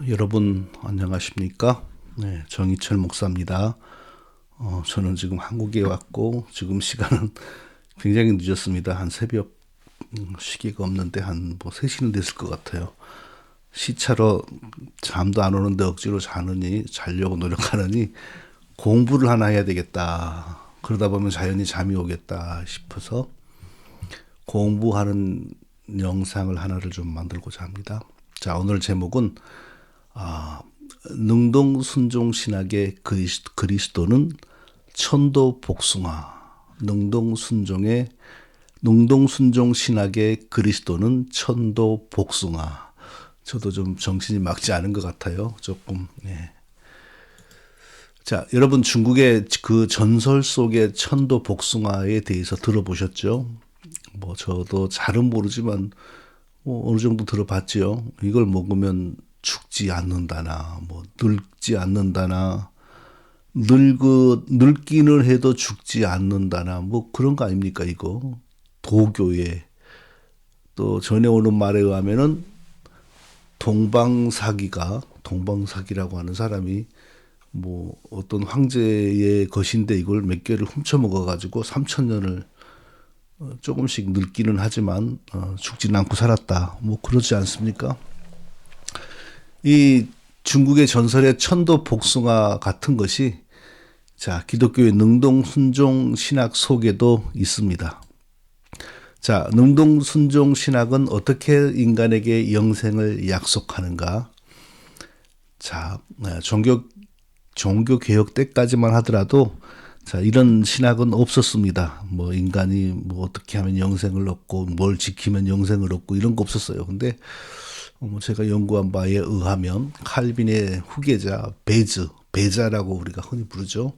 여러분 안녕하십니까? 네, 정희철 목사입니다. 저는 지금 한국에 왔고 지금 시간은 굉장히 늦었습니다. 한 새벽 시계가 없는데 한 뭐 3시는 됐을 것 같아요. 시차로 잠도 안 오는데 억지로 자려고 노력하느니 공부를 하나 해야 되겠다. 그러다 보면 자연히 잠이 오겠다 싶어서 공부하는 영상을 하나를 좀 만들고자 합니다. 자, 오늘 제목은 능동순종신학의 그리스도는 천도복숭아. 능동순종신학의 그리스도는 천도복숭아. 저도 좀 정신이 막지 않은 것 같아요. 조금. 예. 자, 여러분 중국의 그 전설 속의 천도복숭아에 대해서 들어보셨죠? 뭐 저도 잘은 모르지만 뭐 어느 정도 들어봤죠. 이걸 먹으면 죽지 않는다나, 뭐 늙지 않는다나, 늙기는 해도 죽지 않는다나, 뭐 그런 거 아닙니까 이거? 도교에 또 전해오는 말에 의하면은 동방사기라고 하는 사람이 뭐 어떤 황제의 것인데 이걸 몇 개를 훔쳐 먹어가지고 3,000년을 조금씩 늙기는 하지만 죽지는 않고 살았다. 뭐 그러지 않습니까? 이 중국의 전설의 천도 복숭아 같은 것이 자 기독교의 능동순종 신학 속에도 있습니다. 자, 능동순종 신학은 어떻게 인간에게 영생을 약속하는가? 자, 종교 개혁 때까지만 하더라도 자, 이런 신학은 없었습니다. 뭐 인간이 뭐 어떻게 하면 영생을 얻고 뭘 지키면 영생을 얻고 이런 거 없었어요. 근데 제가 연구한 바에 의하면 칼빈의 후계자 베자라고 우리가 흔히 부르죠.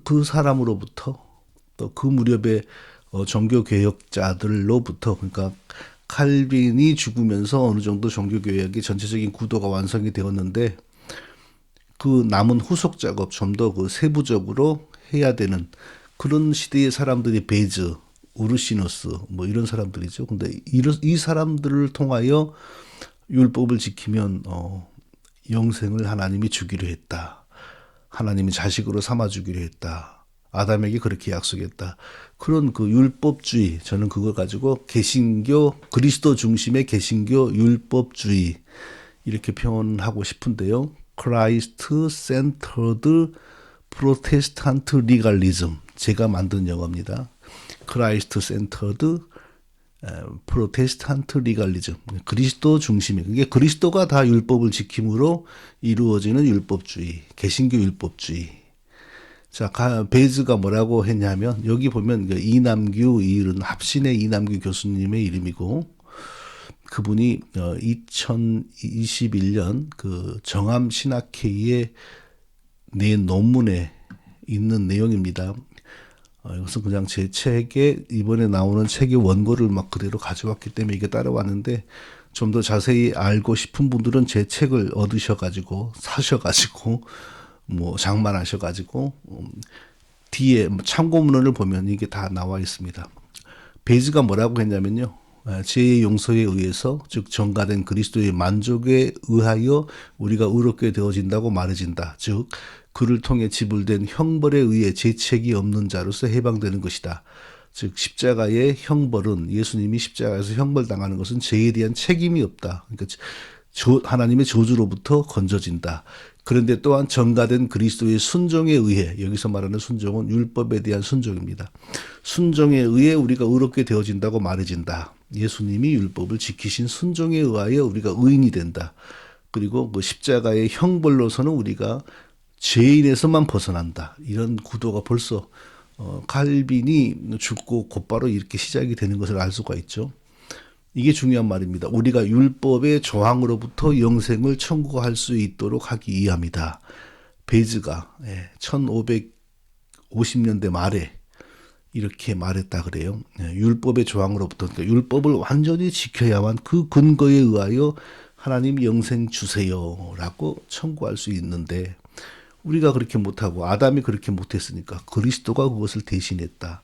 그 사람으로부터 또 그 무렵에 종교 개혁자들로부터 그러니까 칼빈이 죽으면서 어느 정도 종교 개혁의 전체적인 구도가 완성이 되었는데 그 남은 후속 작업 좀 더 그 세부적으로 해야 되는 그런 시대의 사람들이 베즈, 우르시누스 뭐 이런 사람들이죠. 근데 이 사람들을 통하여 율법을 지키면 영생을 하나님이 주기로 했다. 하나님이 자식으로 삼아 주기로 했다. 아담에게 그렇게 약속했다. 그런 그 율법주의, 저는 그걸 가지고 개신교, 그리스도 중심의 개신교 율법주의 이렇게 표현하고 싶은데요. 크라이스트 센터드 프로테스탄트 리갈리즘 제가 만든 영어입니다. 크라이스트 센터드 프로테스탄트 리갈리즘 그리스도 중심이 그게 그리스도가 다 율법을 지킴으로 이루어지는 율법주의 개신교 율법주의. 자, 베이즈가 뭐라고 했냐면 여기 보면 이남규 이른 합신의 이남규 교수님의 이름이고 그분이 2021년 그 정암 신학회의에 낸 논문에 있는 내용입니다. 이것은 그냥 제 책에 이번에 나오는 책의 원고를 막 그대로 가져왔기 때문에 이게 따라왔는데 좀 더 자세히 알고 싶은 분들은 제 책을 얻으셔가지고 사셔가지고 뭐 장만하셔가지고 뒤에 참고문헌을 보면 이게 다 나와 있습니다. 베이즈가 뭐라고 했냐면요. 죄의 용서에 의해서 즉 전가된 그리스도의 만족에 의하여 우리가 의롭게 되어진다고 말해진다. 즉 그를 통해 지불된 형벌에 의해 죄책이 없는 자로서 해방되는 것이다. 즉 십자가의 형벌은 예수님이 십자가에서 형벌당하는 것은 죄에 대한 책임이 없다. 그러니까 하나님의 저주로부터 건져진다. 그런데 또한 전가된 그리스도의 순종에 의해 여기서 말하는 순종은 율법에 대한 순종입니다. 순종에 의해 우리가 의롭게 되어진다고 말해진다. 예수님이 율법을 지키신 순종에 의하여 우리가 의인이 된다. 그리고 그 십자가의 형벌로서는 우리가 죄인에서만 벗어난다. 이런 구도가 벌써 칼빈이 죽고 곧바로 이렇게 시작이 되는 것을 알 수가 있죠. 이게 중요한 말입니다. 우리가 율법의 조항으로부터 영생을 청구할 수 있도록 하기 위함이다. 베이즈가 1550년대 말에 이렇게 말했다 그래요. 율법의 조항으로부터 그러니까 율법을 완전히 지켜야만 그 근거에 의하여 하나님 영생 주세요라고 청구할 수 있는데 우리가 그렇게 못하고 아담이 그렇게 못했으니까 그리스도가 그것을 대신했다.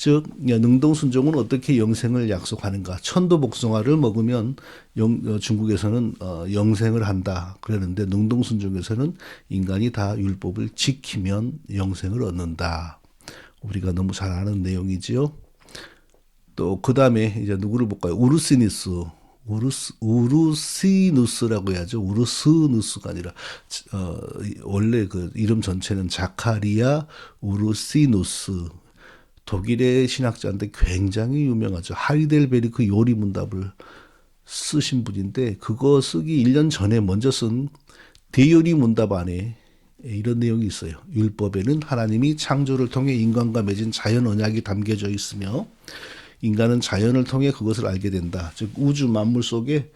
즉 능동순종은 어떻게 영생을 약속하는가? 천도복숭아를 먹으면 중국에서는 영생을 한다 그러는데 능동순종에서는 인간이 다 율법을 지키면 영생을 얻는다. 우리가 너무 잘 아는 내용이지요. 또 그 다음에 이제 누구를 볼까요? 우르시누스라고 해야죠. 우르스누스가 아니라 원래 그 이름 전체는 자카리아 우르시누스. 독일의 신학자인데 굉장히 유명하죠. 하이델베르크 요리 문답을 쓰신 분인데 그거 쓰기 1년 전에 먼저 쓴 대요리 문답 안에 이런 내용이 있어요. 율법에는 하나님이 창조를 통해 인간과 맺은 자연 언약이 담겨져 있으며 인간은 자연을 통해 그것을 알게 된다. 즉 우주 만물 속에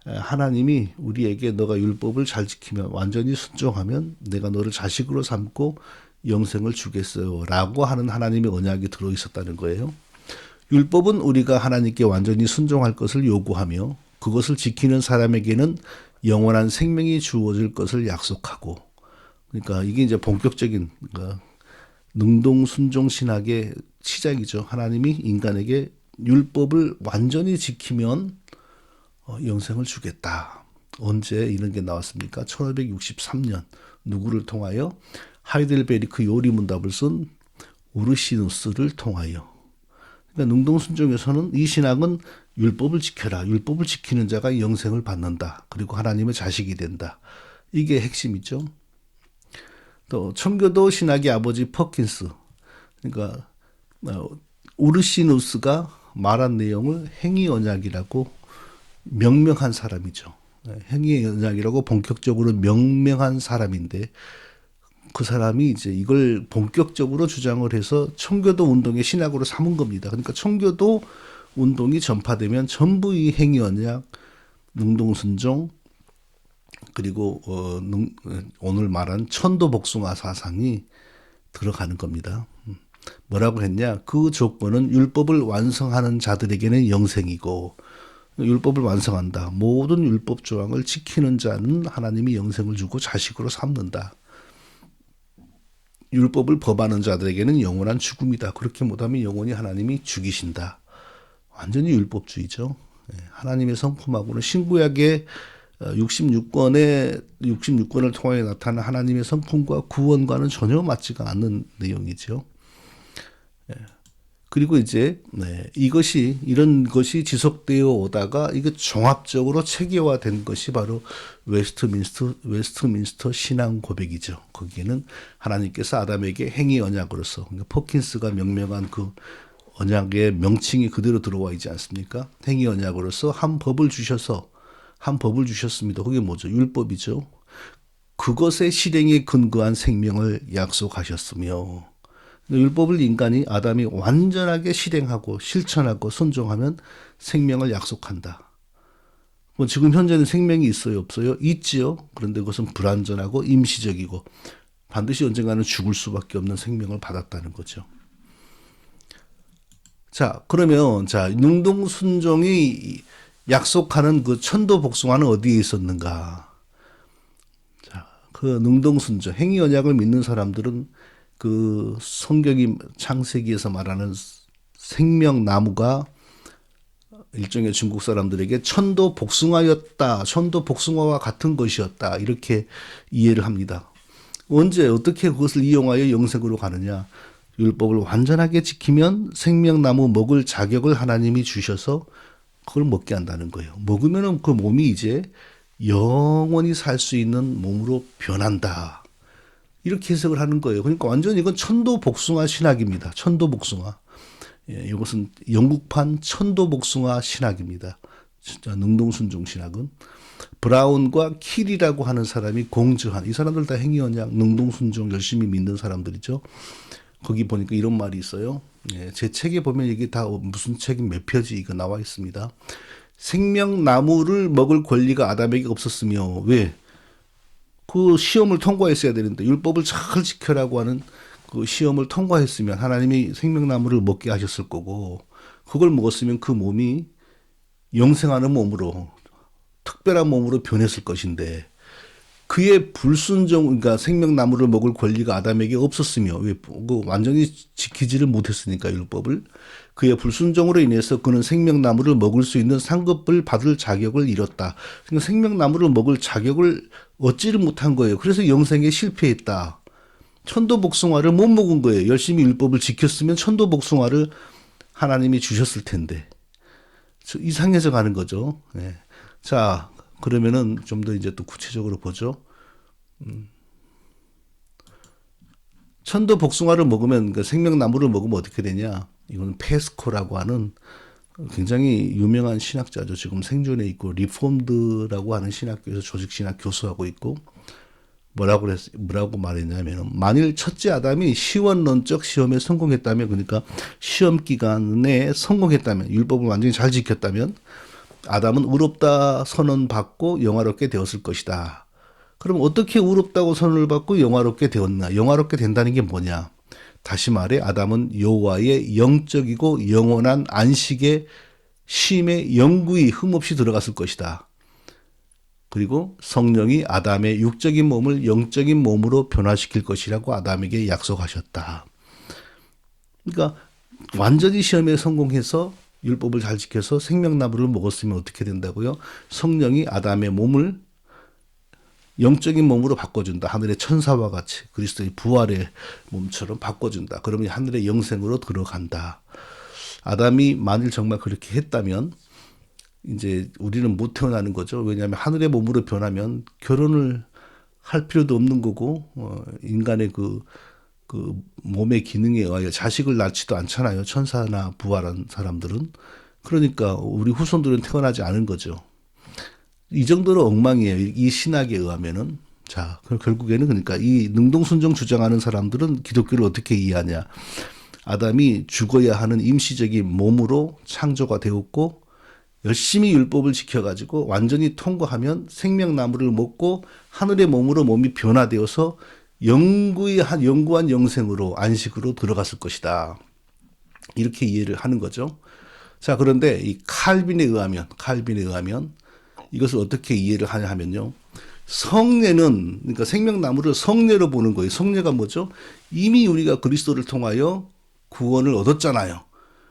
하나님이 우리에게 너가 율법을 잘 지키면 완전히 순종하면 내가 너를 자식으로 삼고 영생을 주겠어요 라고 하는 하나님의 언약이 들어있었다는 거예요. 율법은 우리가 하나님께 완전히 순종할 것을 요구하며 그것을 지키는 사람에게는 영원한 생명이 주어질 것을 약속하고, 그러니까 이게 이제 본격적인 능동순종 신학의 시작이죠. 하나님이 인간에게 율법을 완전히 지키면 영생을 주겠다. 언제 이런 게 나왔습니까? 1563년 누구를 통하여? 하이델베르크 요리 문답을 쓴 우르시누스를 통하여. 그러니까 능동순종에서는 이 신학은 율법을 지켜라. 율법을 지키는 자가 영생을 받는다. 그리고 하나님의 자식이 된다. 이게 핵심이죠. 또 청교도 신학의 아버지 퍼킨스. 그러니까 우르시누스가 말한 내용을 행위 언약이라고 명명한 사람이죠. 행위 언약이라고 본격적으로 명명한 사람인데 그 사람이 이제 이걸 본격적으로 주장을 해서 청교도 운동의 신학으로 삼은 겁니다. 그러니까 청교도 운동이 전파되면 전부 이 행위 언약, 능동순종, 그리고 오늘 말한 천도복숭아 사상이 들어가는 겁니다. 뭐라고 했냐? 그 조건은 율법을 완성하는 자들에게는 영생이고 율법을 완성한다. 모든 율법 조항을 지키는 자는 하나님이 영생을 주고 자식으로 삼는다. 율법을 범하는 자들에게는 영원한 죽음이다. 그렇게 못하면 영원히 하나님이 죽이신다. 완전히 율법주의죠. 하나님의 성품하고는 신구약의 66권을 통해 나타난 하나님의 성품과 구원과는 전혀 맞지가 않는 내용이죠. 그리고 이제 이런 것이 지속되어 오다가 이게 종합적으로 체계화된 것이 바로 웨스트민스터 신앙 고백이죠. 거기에는 하나님께서 아담에게 행위 언약으로서, 그러니까 포킨스가 명명한 그 언약의 명칭이 그대로 들어와 있지 않습니까? 행위 언약으로서 한 법을 주셨습니다. 그게 뭐죠? 율법이죠. 그것의 실행에 근거한 생명을 약속하셨으며, 율법을 인간이 아담이 완전하게 실행하고 실천하고 순종하면 생명을 약속한다. 뭐 지금 현재는 생명이 있어요, 없어요? 있지요. 그런데 그것은 불완전하고 임시적이고 반드시 언젠가는 죽을 수밖에 없는 생명을 받았다는 거죠. 자, 그러면 능동순종이 약속하는 그 천도복숭아는 어디에 있었는가? 자, 그 능동순종, 행위 언약을 믿는 사람들은 그 성경이 창세기에서 말하는 생명나무가 일종의 중국 사람들에게 천도복숭아였다. 천도복숭아와 같은 것이었다. 이렇게 이해를 합니다. 언제 어떻게 그것을 이용하여 영생으로 가느냐. 율법을 완전하게 지키면 생명나무 먹을 자격을 하나님이 주셔서 그걸 먹게 한다는 거예요. 먹으면 그 몸이 이제 영원히 살 수 있는 몸으로 변한다. 이렇게 해석을 하는 거예요. 그러니까 완전 이건 천도복숭아 신학입니다. 천도복숭아. 이것은 영국판 천도복숭아 신학입니다. 진짜 능동순종 신학은. 브라운과 킬이라고 하는 사람이 공저한, 이 사람들 다 행위언약, 능동순종 열심히 믿는 사람들이죠. 거기 보니까 이런 말이 있어요. 제 책에 보면 이게 다 무슨 책이 몇 표지 이거 나와 있습니다. 생명나무를 먹을 권리가 아담에게 없었으며, 왜? 그 시험을 통과했어야 되는데, 율법을 잘 지켜라고 하는 그 시험을 통과했으면 하나님이 생명나무를 먹게 하셨을 거고, 그걸 먹었으면 그 몸이 영생하는 몸으로, 특별한 몸으로 변했을 것인데, 그의 불순종, 그러니까 생명나무를 먹을 권리가 아담에게 없었으며, 완전히 지키지를 못했으니까, 율법을. 그의 불순종으로 인해서 그는 생명나무를 먹을 수 있는 상급을 받을 자격을 잃었다. 그러니까 생명나무를 먹을 자격을 얻지를 못한 거예요. 그래서 영생에 실패했다. 천도복숭아를 못 먹은 거예요. 열심히 율법을 지켰으면 천도복숭아를 하나님이 주셨을 텐데. 이상해져 가는 거죠. 네. 자, 그러면은 좀 더 이제 또 구체적으로 보죠. 천도복숭아를 먹으면, 그러니까 생명나무를 먹으면 어떻게 되냐. 이건 페스코라고 하는 굉장히 유명한 신학자죠. 지금 생존해 있고, 리폼드라고 하는 신학교에서 조직신학 교수하고 있고, 뭐라고 말했냐면, 만일 첫째 아담이 시원론적 시험에 성공했다면, 그러니까 시험 기간에 성공했다면, 율법을 완전히 잘 지켰다면, 아담은 의롭다 선언받고 영화롭게 되었을 것이다. 그럼 어떻게 의롭다고 선언을 받고 영화롭게 되었나? 영화롭게 된다는 게 뭐냐? 다시 말해 아담은 여호와의 영적이고 영원한 안식의 쉼에 영구히 흠없이 들어갔을 것이다. 그리고 성령이 아담의 육적인 몸을 영적인 몸으로 변화시킬 것이라고 아담에게 약속하셨다. 그러니까 완전히 시험에 성공해서 율법을 잘 지켜서 생명나무를 먹었으면 어떻게 된다고요? 성령이 아담의 몸을 영적인 몸으로 바꿔준다. 하늘의 천사와 같이 그리스도의 부활의 몸처럼 바꿔준다. 그러면 하늘의 영생으로 들어간다. 아담이 만일 정말 그렇게 했다면 이제 우리는 못 태어나는 거죠. 왜냐하면 하늘의 몸으로 변하면 결혼을 할 필요도 없는 거고 인간의 그 몸의 기능에 의하여 자식을 낳지도 않잖아요. 천사나 부활한 사람들은. 그러니까 우리 후손들은 태어나지 않은 거죠. 이 정도로 엉망이에요. 이 신학에 의하면은. 자, 결국에는 그러니까 이 능동순종 주장하는 사람들은 기독교를 어떻게 이해하냐. 아담이 죽어야 하는 임시적인 몸으로 창조가 되었고 열심히 율법을 지켜가지고 완전히 통과하면 생명나무를 먹고 하늘의 몸으로 몸이 변화되어서 영구한 영생으로 안식으로 들어갔을 것이다. 이렇게 이해를 하는 거죠. 자, 그런데 이 칼빈에 의하면 이것을 어떻게 이해를 하냐 하면요. 성례는 그러니까 생명나무를 성례로 보는 거예요. 성례가 뭐죠? 이미 우리가 그리스도를 통하여 구원을 얻었잖아요.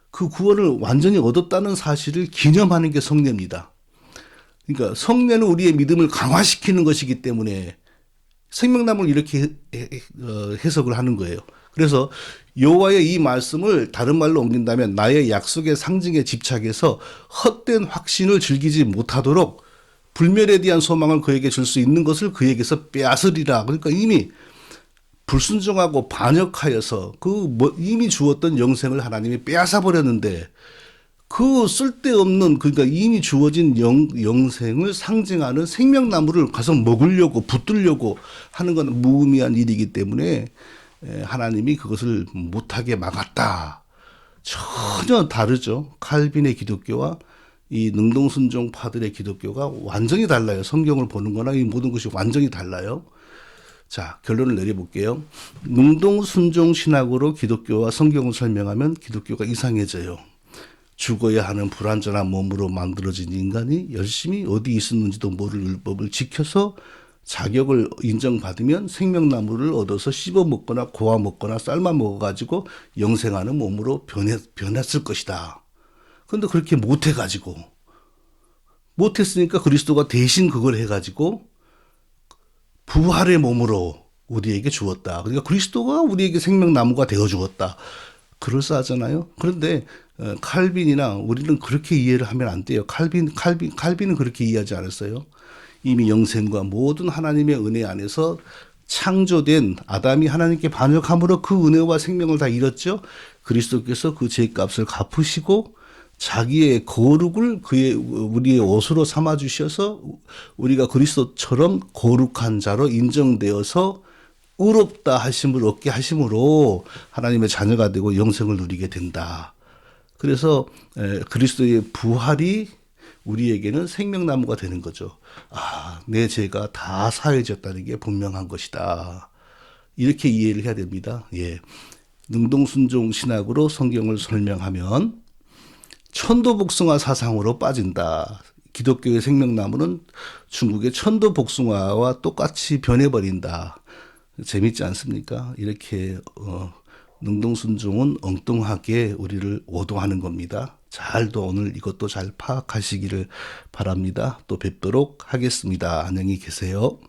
그 구원을 완전히 얻었다는 사실을 기념하는 게 성례입니다. 그러니까 성례는 우리의 믿음을 강화시키는 것이기 때문에 생명나무를 이렇게 해석을 하는 거예요. 그래서 여호와의 이 말씀을 다른 말로 옮긴다면 나의 약속의 상징에 집착해서 헛된 확신을 즐기지 못하도록 불멸에 대한 소망을 그에게 줄 수 있는 것을 그에게서 빼앗으리라. 그러니까 이미 불순종하고 반역하여서 이미 주었던 영생을 하나님이 빼앗아 버렸는데 그 쓸데없는 그러니까 이미 주어진 영생을 상징하는 생명나무를 가서 먹으려고 붙들려고 하는 건 무의미한 일이기 때문에 하나님이 그것을 못하게 막았다. 전혀 다르죠. 칼빈의 기독교와 이 능동순종파들의 기독교가 완전히 달라요. 성경을 보는 거나 이 모든 것이 완전히 달라요. 자, 결론을 내려볼게요. 능동순종 신학으로 기독교와 성경을 설명하면 기독교가 이상해져요. 죽어야 하는 불완전한 몸으로 만들어진 인간이 열심히 어디 있었는지도 모를 율법을 지켜서 자격을 인정받으면 생명나무를 얻어서 씹어 먹거나 고아 먹거나 삶아 먹어가지고 영생하는 몸으로 변했을 것이다. 그런데 그렇게 못했으니까 그리스도가 대신 그걸 해가지고 부활의 몸으로 우리에게 주었다. 그러니까 그리스도가 우리에게 생명나무가 되어 주었다. 그럴싸하잖아요. 그런데 칼빈이나 우리는 그렇게 이해를 하면 안 돼요. 칼빈은 그렇게 이해하지 않았어요. 이미 영생과 모든 하나님의 은혜 안에서 창조된 아담이 하나님께 반역함으로 그 은혜와 생명을 다 잃었죠. 그리스도께서 그 죄값을 갚으시고 자기의 거룩을 우리의 옷으로 삼아 주셔서 우리가 그리스도처럼 거룩한 자로 인정되어서 의롭다 하심을 얻게 하심으로 하나님의 자녀가 되고 영생을 누리게 된다. 그래서 그리스도의 부활이 우리에게는 생명나무가 되는 거죠. 아, 내 죄가 다 사해졌다는 게 분명한 것이다. 이렇게 이해를 해야 됩니다. 예. 능동순종 신학으로 성경을 설명하면 천도복숭아 사상으로 빠진다. 기독교의 생명나무는 중국의 천도 복숭아와 똑같이 변해버린다. 재밌지 않습니까? 이렇게 능동순종은 엉뚱하게 우리를 오도하는 겁니다. 잘도 오늘 이것도 잘 파악하시기를 바랍니다. 또 뵙도록 하겠습니다. 안녕히 계세요.